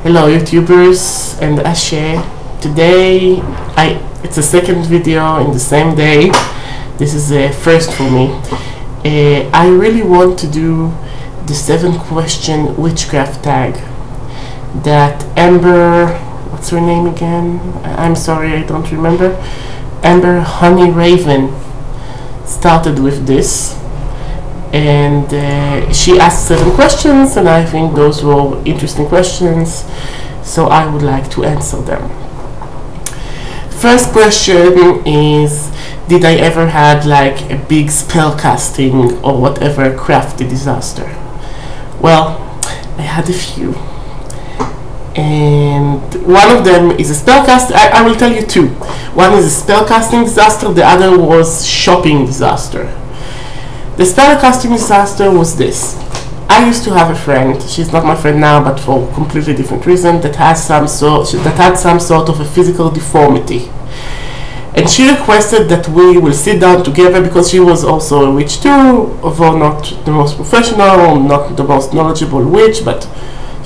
Hello YouTubers and Ashe. Today it's a second video in the same day. This is a first for me. I really want to do the 7-question witchcraft tag that Amber, what's her name again? I'm sorry, I don't remember. Amber Honey Raven started with this, and she asked 7 questions, and I think those were interesting questions, so I would like to answer them. First question is, did I ever had like a big spell casting or whatever crafty disaster? Well, I had a few, and one of them is a spell cast. I will tell you 2. One is a spell casting disaster, the other was shopping disaster. The spellcasting disaster was this. I used to have a friend, she's not my friend now, but for a completely different reason, that had some sort of a physical deformity. And she requested that we will sit down together, because she was also a witch too, although not the most professional, not the most knowledgeable witch, but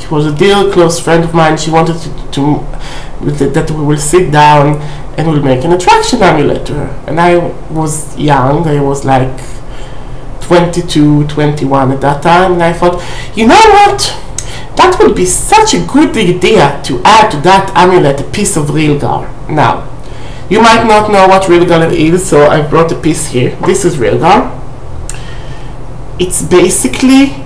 she was a dear close friend of mine. She wanted that we will sit down and we'll make an attraction amulet to her. And I was young, I was like 22, 21 at that time, and I thought, you know what, that would be such a good idea to add to that amulet a piece of Rilgar. Now, you might not know what Rilgar is, so I brought a piece here. This is Rilgar. It's basically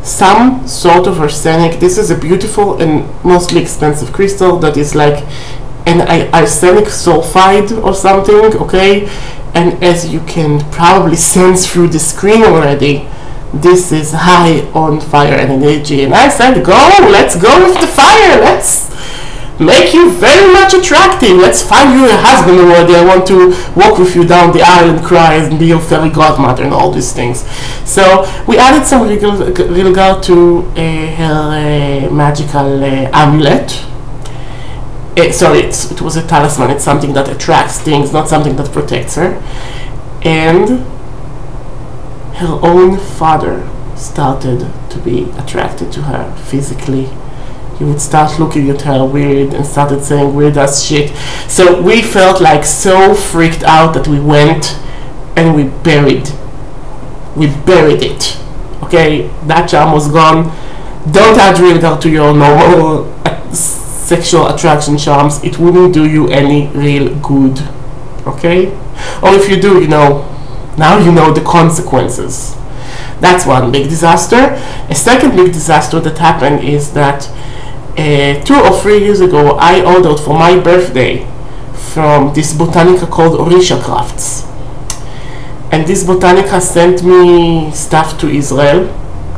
some sort of arsenic. This is a beautiful and mostly expensive crystal that is like an arsenic sulfide or something, okay? And as you can probably sense through the screen already, this is high on fire and energy. And I said, let's go with the fire. Let's make you very much attractive. Let's find you a husband already. I want to walk with you down the aisle and cry and be your fairy godmother and all these things. So we added some Rilgar to her magical amulet. Sorry, it was a talisman. It's something that attracts things, not something that protects her. And her own father started to be attracted to her physically. He would start looking at her weird and started saying weird ass shit. So we felt like so freaked out that we went and we buried it. Okay, that charm was gone. Don't add Rilgar to your normal sexual attraction charms. It wouldn't do you any real good, okay? Or if you do, now you know the consequences. That's one big disaster. A second big disaster that happened is that 2 or 3 years ago, I ordered for my birthday from this botanica called Orisha Crafts, and this botanica sent me stuff to Israel.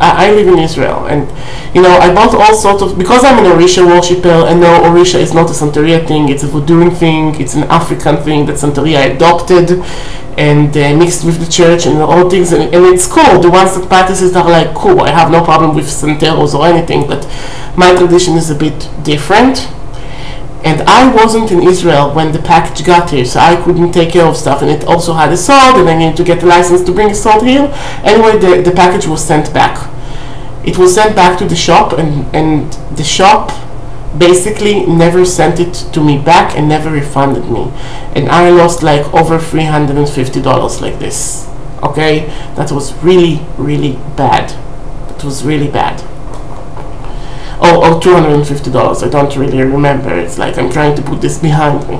I live in Israel, and I bought all sorts of, because I'm an Orisha worshipper, and no, Orisha is not a Santeria thing, it's a voodoo thing, it's an African thing that Santeria adopted and mixed with the church and all things, and it's cool. The ones that practice it are like, cool, I have no problem with Santeros or anything, but my tradition is a bit different. And I wasn't in Israel when the package got here, so I couldn't take care of stuff, and it also had a sword, and I needed to get a license to bring a sword here. Anyway, the package was sent back. It was sent back to the shop, and the shop basically never sent it to me back and never refunded me. And I lost like over $350 like this. Okay? That was really, really bad. That was really bad. Oh, $250. I don't really remember. It's like I'm trying to put this behind me.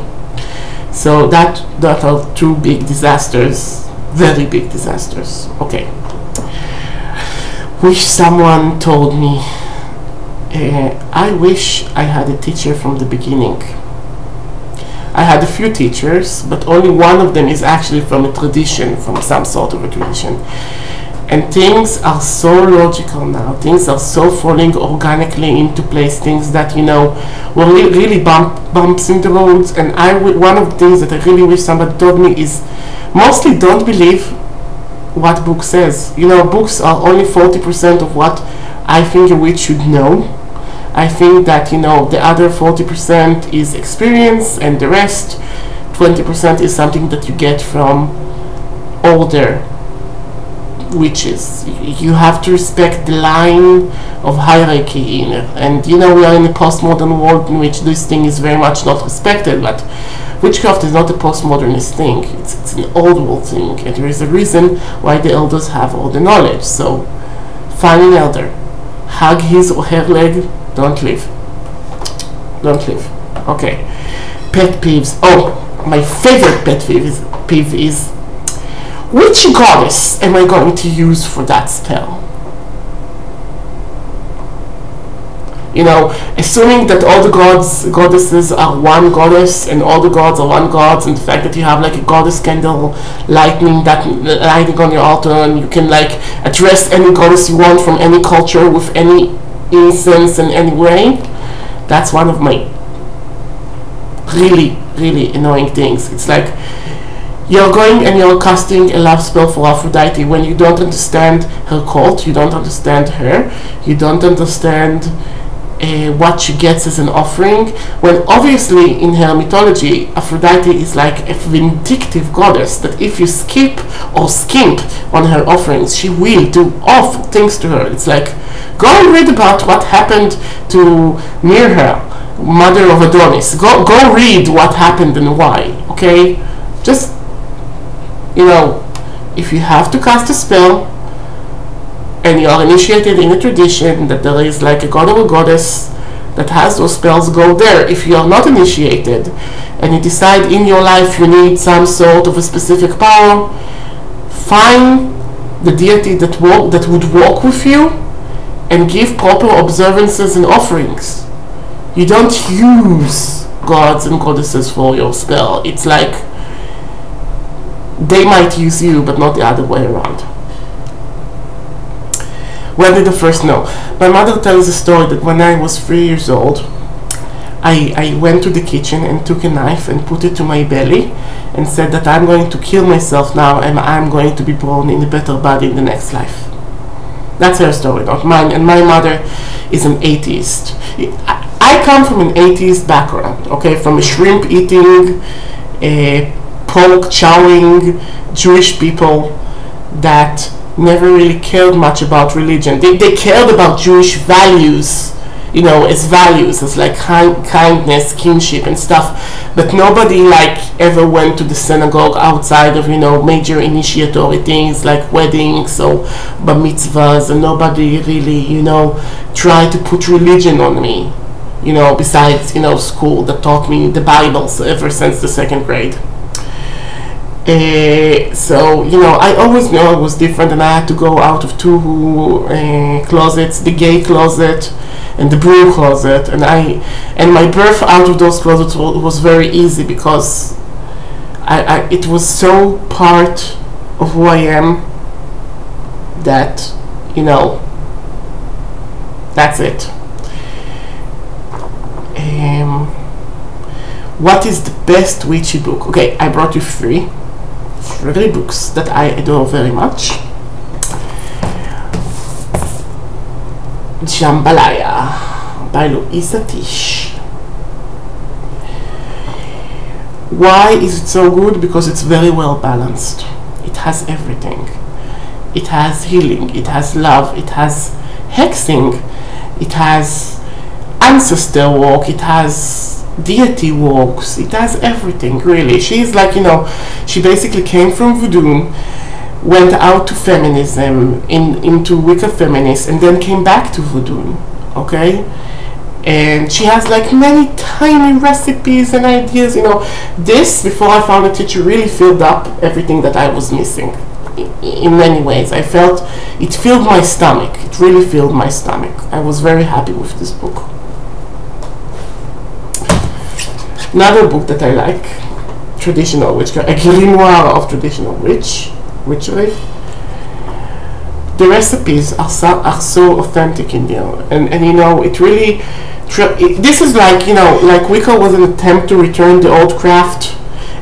So that are 2 big disasters. Very big disasters. Okay. Wish someone told me. I wish I had a teacher from the beginning. I had a few teachers, but only one of them is actually from a tradition, from some sort of a tradition. And things are so logical now. Things are so falling organically into place. Things that, were really bumps in the roads. And one of the things that I really wish somebody told me is, mostly don't believe what book says. Books are only 40% of what I think a witch should know. I think that, the other 40% is experience, and the rest, 20%, is something that you get from older witches. You have to respect the line of hierarchy in it. And you know, we are in a postmodern world in which this thing is very much not respected, but witchcraft is not a postmodernist thing. It's an old world thing, and there is a reason why the elders have all the knowledge. So find an elder, hug his or her leg, don't leave. Don't leave. Okay. Pet peeves. Oh, my favorite pet peeve is which goddess am I going to use for that spell? You know, assuming that all the goddesses are one goddess, and all the gods are one gods, and the fact that you have like a goddess candle lighting on your altar, and you can like address any goddess you want from any culture with any incense in any way, that's one of my really, really annoying things. It's like you're going and you're casting a love spell for Aphrodite when you don't understand her cult, you don't understand her, you don't understand what she gets as an offering, when obviously in her mythology Aphrodite is like a vindictive goddess that if you skip or skimp on her offerings, she will do awful things to her. It's like, go and read about what happened to Mirha, mother of Adonis. Go read what happened and why, okay? Just, you know, if you have to cast a spell and you are initiated in a tradition that there is like a god or a goddess that has those spells, go there. If you are not initiated and you decide in your life you need some sort of a specific power, find the deity that would walk with you and give proper observances and offerings. You don't use gods and goddesses for your spell. It's like they might use you, but not the other way around. When did I first know? My mother tells a story that when I was 3 years old, I went to the kitchen and took a knife and put it to my belly and said that I'm going to kill myself now and I'm going to be born in a better body in the next life. That's her story, not mine. And my mother is an atheist. I come from an atheist background, okay, from a shrimp eating, pork chowing Jewish people that never really cared much about religion. They cared about Jewish values, you know, as values, as like kindness, kinship and stuff, but nobody like ever went to the synagogue outside of, you know, major initiatory things like weddings or bar mitzvahs, and nobody really, you know, tried to put religion on me, you know, besides, you know, school that taught me the Bible ever since the 2nd grade. So, you know, I always knew I was different, and I had to go out of 2 closets, the gay closet and the broom closet, and my birth out of those closets was very easy because it was so part of who I am that, you know, that's it. What is the best witchy book? Okay, I brought you 3 books that I adore very much. Jambalaya by Louisa Tish. Why is it so good? Because it's very well balanced. It has everything. It has healing, it has love, it has hexing, it has ancestor walk, it has deity walks, it has everything, really. She's like, you know, she basically came from voodoo, went out to feminism, into Wicca feminist, and then came back to voodoo, okay? And she has like many tiny recipes and ideas, you know. This, before I found a teacher, really filled up everything that I was missing. In many ways, I felt it filled my stomach. It really filled my stomach. I was very happy with this book. Another book that I like, traditional witchcraft, a grimoire of traditional witchery. The recipes are so authentic in there, and you know, it really, this is like, you know, like Wicca was an attempt to return the old craft,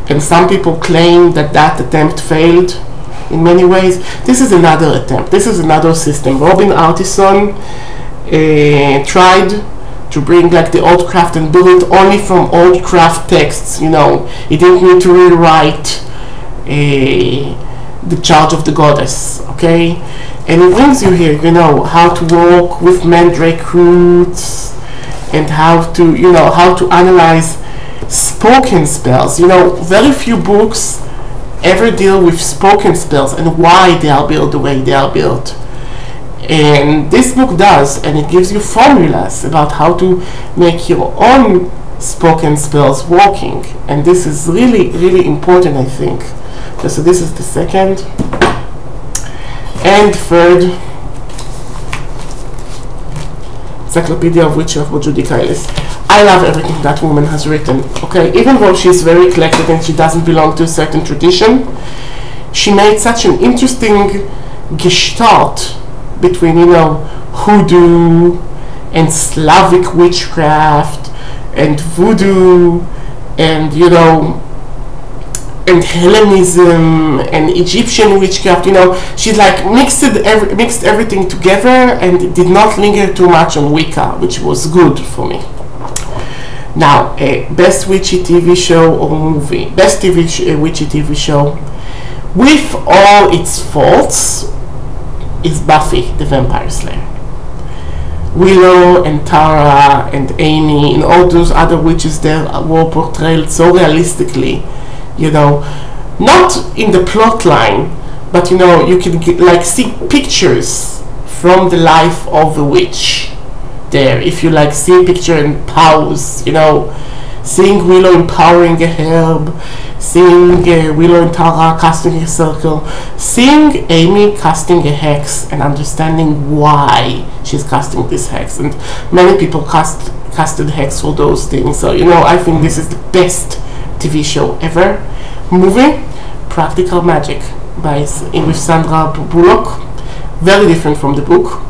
and some people claim that that attempt failed in many ways. This is another attempt. This is another system. Robin Artison tried to bring like the old craft and build it only from old craft texts, you know. He didn't need to rewrite the charge of the goddess, okay? And it brings you here, you know, how to work with mandrake roots, and how to, you know, how to analyze spoken spells. You know, very few books ever deal with spoken spells and why they are built the way they are built. And this book does, and it gives you formulas about how to make your own spoken spells working. And this is really, really important, I think. Okay, so this is the second. And third, Encyclopedia of Witchcraft by Judy Kailis. I love everything that woman has written, okay? Even though she's very eclectic and she doesn't belong to a certain tradition, she made such an interesting gestalt between, you know, hoodoo and Slavic witchcraft and voodoo and, you know, and Hellenism and Egyptian witchcraft. You know, she like mixed everything together and did not linger too much on Wicca, which was good for me. Now, best witchy TV show or movie. Best witchy TV show, with all its faults, is Buffy the Vampire Slayer. Willow and Tara and Amy and all those other witches there were portrayed so realistically, you know, not in the plot line, but you know, you can get, like, see pictures from the life of a witch there. If you like see a picture and pause, you know, seeing Willow empowering a herb, seeing Willow and Tara casting a circle, seeing Amy casting a hex and understanding why she's casting this hex. And many people casted hex for those things. So, you know, I think this is the best TV show ever. Movie, Practical Magic with Sandra Bullock. Very different from the book.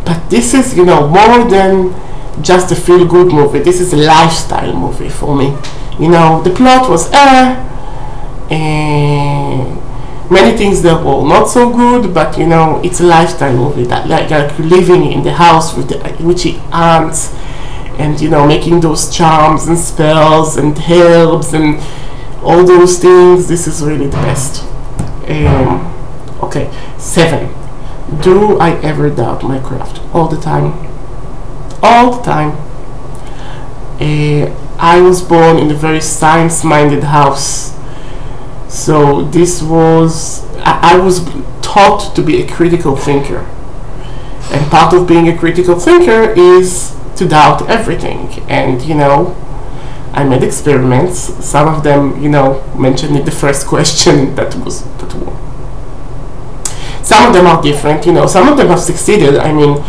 But this is, you know, more than just a feel-good movie. This is a lifestyle movie for me. You know, the plot was many things there were not so good, but you know, it's a lifestyle movie that like living in the house with the witchy aunts and, you know, making those charms and spells and herbs and all those things. This is really the best. Okay, 7. Do I ever doubt my craft? All the time. All the time. I was born in a very science-minded house, so this was, I was taught to be a critical thinker, and part of being a critical thinker is to doubt everything. And you know, I made experiments. Some of them, you know, mentioned in the first question that were. Some of them are different, you know, some of them have succeeded. I mean,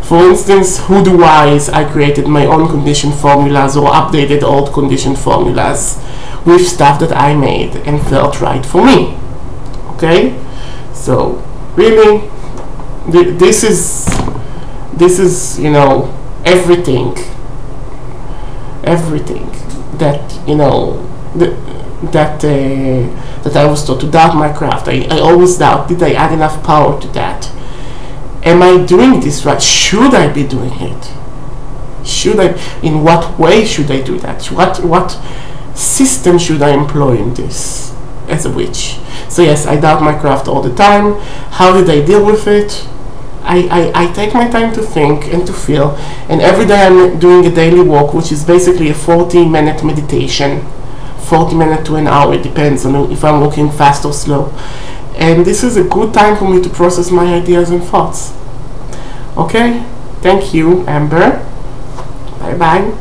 for instance, hoodoo-wise, I created my own condition formulas or updated old condition formulas with stuff that I made and felt right for me. Okay? So, really, this is, you know, everything that, you know, that I was taught to doubt my craft. I always doubt, did I add enough power to that? Am I doing this right? Should I be doing it? Should I? In what way should I do that? What system should I employ in this as a witch? So yes, I doubt my craft all the time. How did I deal with it? I take my time to think and to feel, and every day I'm doing a daily walk, which is basically a 40-minute meditation. 40 minutes to an hour, it depends on if I'm walking fast or slow. And this is a good time for me to process my ideas and thoughts. Okay? Thank you, Amber. Bye-bye.